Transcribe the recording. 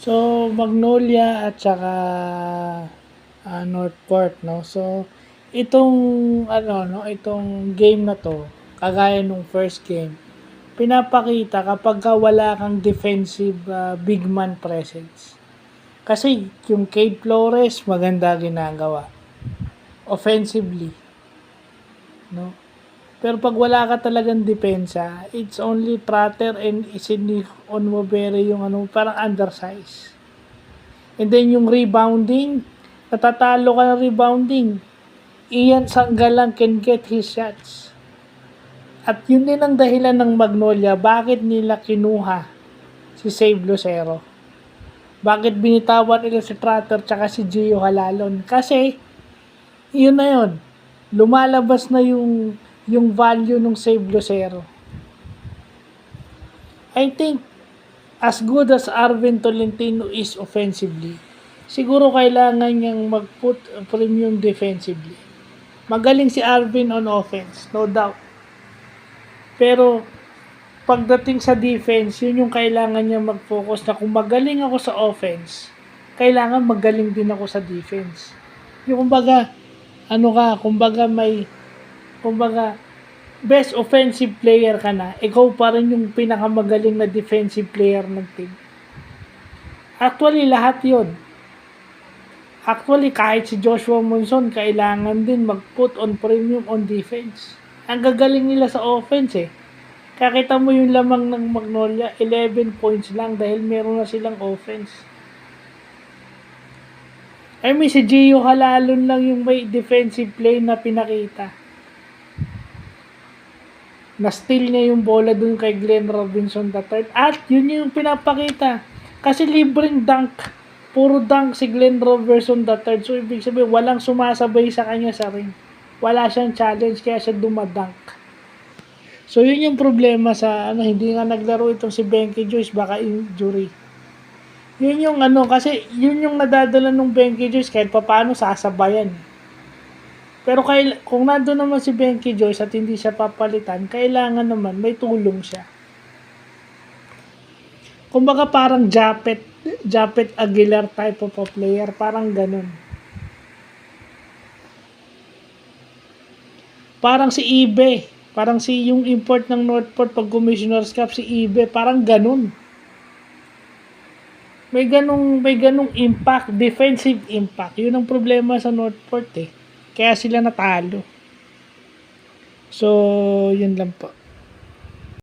So, Magnolia at saka Northport, no? So, itong itong game na to, kagaya nung first game, pinapakita kapag wala kang defensive big man presence. Kasi yung Cade Flores maganda ginagawa offensively, no? Pero pag wala ka talagang depensa, it's only Prater and Sidney Onwabere yung parang undersize. And then yung rebounding, natatalo ka ng rebounding. Ian Sanggalang can get his shots. At yun din ang dahilan ng Magnolia, bakit nila kinuha si Save Lucero. Bakit binitawan nila si Prater tsaka si Gio Halalon? Kasi, yun na yun. Lumalabas na yung value ng Save Lucero. I think, as good as Arvin Tolentino is offensively, siguro kailangan niyang mag-put premium defensively. Magaling si Arvin on offense, no doubt. Pero, pagdating sa defense, yun yung kailangan niya mag-focus na kung magaling ako sa offense, kailangan magaling din ako sa defense. Yung kumbaga, best offensive player ka na, ikaw pa rin yung pinakamagaling na defensive player ng team. Actually, lahat yun. Actually, kahit si Joshua Monson, kailangan din mag-put on premium on defense. Ang gagaling nila sa offense eh. Kakita mo yung lamang ng Magnolia, 11 points lang dahil meron na silang offense. I mean, si Gio Halalon lang yung may defensive play na pinakita. Na-steal niya yung bola dun kay Glenn Robinson III. At yun yung pinapakita. Kasi libreng dunk. Puro dunk si Glenn Robinson III. So, ibig sabihin, walang sumasabay sa kanya sa ring. Wala siyang challenge, kaya siya dumadunk. So, yun yung problema sa, hindi nga naglaro itong si Benky Joyce, baka injury. Yun yung kasi yun yung nadadala ng Benky Joyce, kahit paano sasabayan. Pero kung nandun naman si Benky Joyce at hindi siya papalitan, kailangan naman may tulong siya. Kumbaga parang Japet Aguilar type of a player, parang ganun. Parang si Ibe, parang yung import ng Northport pag Commissioner's Cup, si Ibe, parang ganun. May ganung impact, defensive impact. Yun ang problema sa Northport eh. Kaya sila natalo. So, yun lang po.